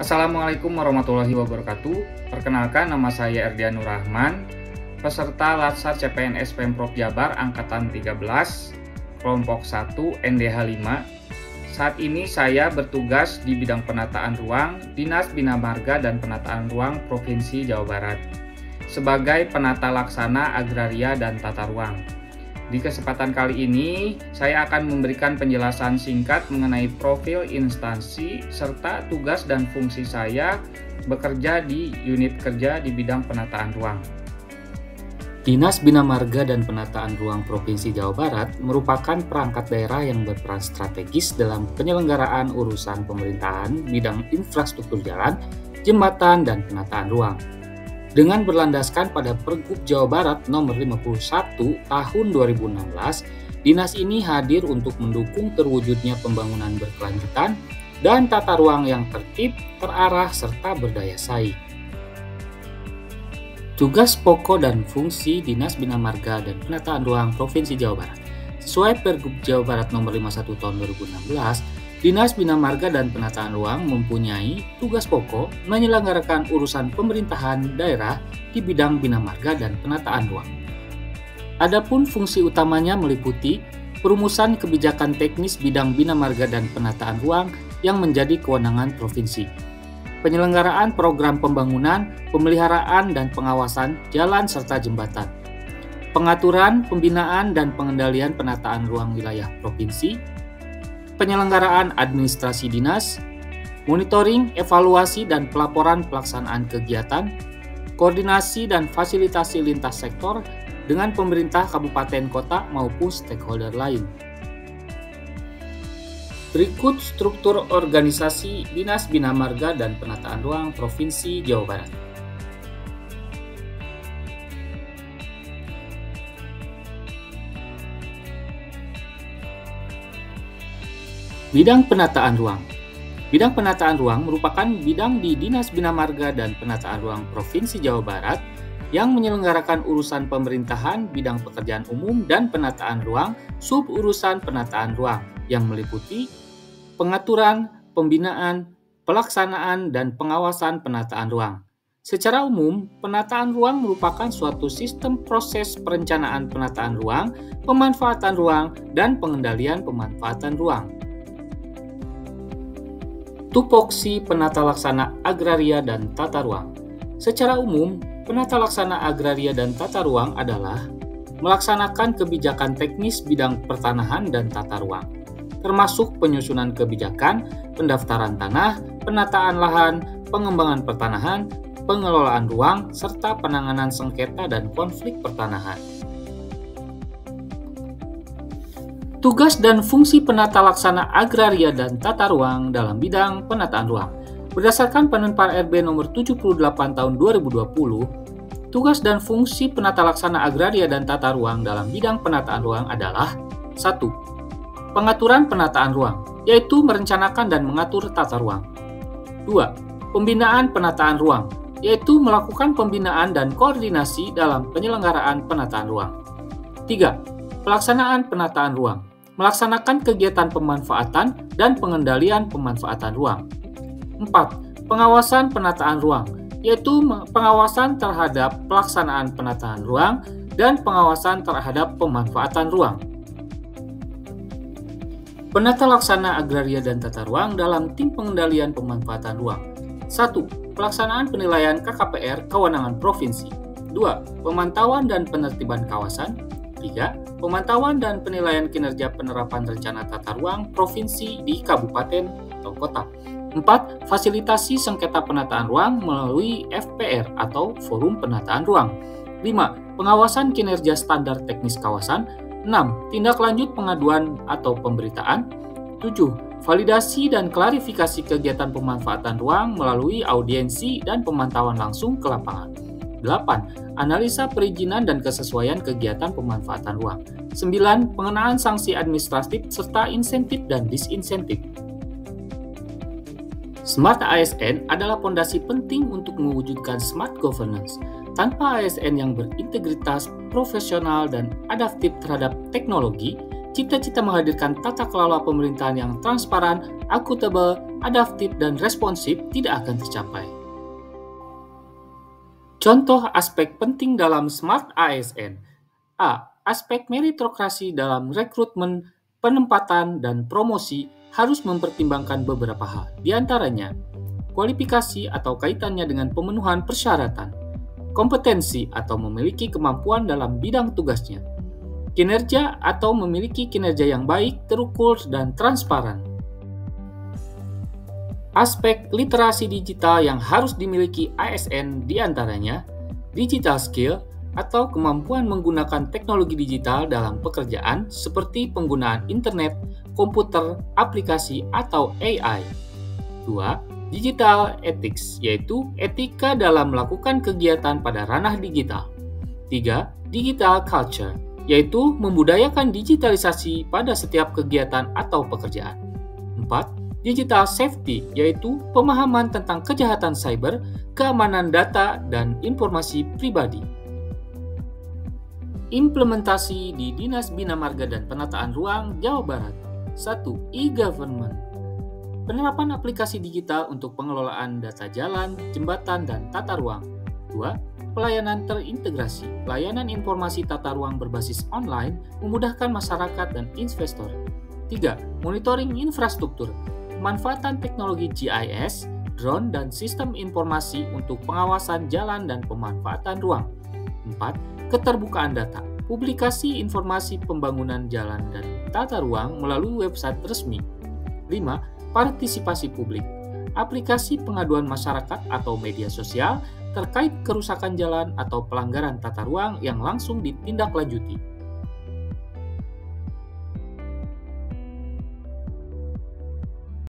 Assalamualaikum warahmatullahi wabarakatuh. Perkenalkan, nama saya Erdian Nur Rahman, peserta Latsar CPNS Pemprov Jabar Angkatan 13, kelompok 1 NDH 5. Saat ini saya bertugas di bidang penataan ruang Dinas Bina Marga dan Penataan Ruang Provinsi Jawa Barat sebagai penata laksana agraria dan tata ruang. Di kesempatan kali ini, saya akan memberikan penjelasan singkat mengenai profil instansi serta tugas dan fungsi saya bekerja di unit kerja di bidang penataan ruang. Dinas Bina Marga dan Penataan Ruang Provinsi Jawa Barat merupakan perangkat daerah yang berperan strategis dalam penyelenggaraan urusan pemerintahan bidang infrastruktur jalan, jembatan, dan penataan ruang. Dengan berlandaskan pada Pergub Jawa Barat Nomor 51 Tahun 2016, dinas ini hadir untuk mendukung terwujudnya pembangunan berkelanjutan dan tata ruang yang tertib, terarah, serta berdaya saing. Tugas pokok dan fungsi Dinas Bina Marga dan Penataan Ruang Provinsi Jawa Barat. Sesuai Pergub Jawa Barat Nomor 51 Tahun 2016, Dinas Bina Marga dan Penataan Ruang mempunyai tugas pokok menyelenggarakan urusan pemerintahan daerah di bidang bina marga dan penataan ruang. Adapun fungsi utamanya meliputi perumusan kebijakan teknis bidang bina marga dan penataan ruang yang menjadi kewenangan provinsi, penyelenggaraan program pembangunan, pemeliharaan dan pengawasan jalan serta jembatan, pengaturan, pembinaan dan pengendalian penataan ruang wilayah provinsi, penyelenggaraan administrasi dinas, monitoring, evaluasi dan pelaporan pelaksanaan kegiatan, koordinasi dan fasilitasi lintas sektor dengan pemerintah kabupaten kota maupun stakeholder lain. Berikut struktur organisasi Dinas Bina Marga dan Penataan Ruang Provinsi Jawa Barat. Bidang penataan ruang. Bidang penataan ruang merupakan bidang di Dinas Bina Marga dan Penataan Ruang Provinsi Jawa Barat yang menyelenggarakan urusan pemerintahan, bidang pekerjaan umum dan penataan ruang, sub urusan penataan ruang yang meliputi pengaturan, pembinaan, pelaksanaan dan pengawasan penataan ruang. Secara umum, penataan ruang merupakan suatu sistem proses perencanaan penataan ruang, pemanfaatan ruang, dan pengendalian pemanfaatan ruang. Tupoksi penata laksana agraria dan tata ruang. Secara umum, penata laksana agraria dan tata ruang adalah melaksanakan kebijakan teknis bidang pertanahan dan tata ruang, termasuk penyusunan kebijakan, pendaftaran tanah, penataan lahan, pengembangan pertanahan, pengelolaan ruang, serta penanganan sengketa dan konflik pertanahan. Tugas dan fungsi penata laksana agraria dan tata ruang dalam bidang penataan ruang. Berdasarkan Penenpar RB nomor 78 tahun 2020, tugas dan fungsi penata laksana agraria dan tata ruang dalam bidang penataan ruang adalah 1. Pengaturan penataan ruang, yaitu merencanakan dan mengatur tata ruang. 2. Pembinaan penataan ruang, yaitu melakukan pembinaan dan koordinasi dalam penyelenggaraan penataan ruang. 3. Pelaksanaan penataan ruang, melaksanakan kegiatan pemanfaatan dan pengendalian pemanfaatan ruang. 4. Pengawasan penataan ruang, yaitu pengawasan terhadap pelaksanaan penataan ruang dan pengawasan terhadap pemanfaatan ruang. Penata laksana agraria dan tata ruang dalam tim pengendalian pemanfaatan ruang. 1. Pelaksanaan penilaian KKPR kewenangan provinsi. 2. Pemantauan dan penertiban kawasan. 3. Pemantauan dan penilaian kinerja penerapan rencana tata ruang provinsi di kabupaten atau kota. 4. Fasilitasi sengketa penataan ruang melalui FPR atau Forum Penataan Ruang. 5. Pengawasan kinerja standar teknis kawasan. 6. Tindak lanjut pengaduan atau pemberitaan. 7. Validasi dan klarifikasi kegiatan pemanfaatan ruang melalui audiensi dan pemantauan langsung ke lapangan. 8. Analisa perizinan dan kesesuaian kegiatan pemanfaatan ruang. 9. Pengenaan sanksi administratif serta insentif dan disinsentif. Smart ASN adalah fondasi penting untuk mewujudkan smart governance. Tanpa ASN yang berintegritas, profesional, dan adaptif terhadap teknologi, cita-cita menghadirkan tata kelola pemerintahan yang transparan, akuntabel, adaptif, dan responsif tidak akan tercapai. Contoh aspek penting dalam Smart ASN. A. Aspek meritokrasi dalam rekrutmen, penempatan, dan promosi harus mempertimbangkan beberapa hal. Di antaranya, kualifikasi atau kaitannya dengan pemenuhan persyaratan, kompetensi atau memiliki kemampuan dalam bidang tugasnya, kinerja atau memiliki kinerja yang baik, terukur, dan transparan. Aspek literasi digital yang harus dimiliki ASN diantaranya digital skill atau kemampuan menggunakan teknologi digital dalam pekerjaan seperti penggunaan internet, komputer, aplikasi, atau AI. 2. Digital ethics, yaitu etika dalam melakukan kegiatan pada ranah digital. 3. Digital culture, yaitu membudayakan digitalisasi pada setiap kegiatan atau pekerjaan. 4. Digital safety, yaitu pemahaman tentang kejahatan cyber, keamanan data, dan informasi pribadi. Implementasi di Dinas Bina Marga dan Penataan Ruang Jawa Barat. 1. E-Government. Penerapan aplikasi digital untuk pengelolaan data jalan, jembatan, dan tata ruang. 2. Pelayanan terintegrasi. Layanan informasi tata ruang berbasis online memudahkan masyarakat dan investor. 3. Monitoring infrastruktur. Pemanfaatan teknologi GIS, drone, dan sistem informasi untuk pengawasan jalan dan pemanfaatan ruang. 4. Keterbukaan data. Publikasi informasi pembangunan jalan dan tata ruang melalui website resmi. 5. Partisipasi publik. Aplikasi pengaduan masyarakat atau media sosial terkait kerusakan jalan atau pelanggaran tata ruang yang langsung ditindaklanjuti.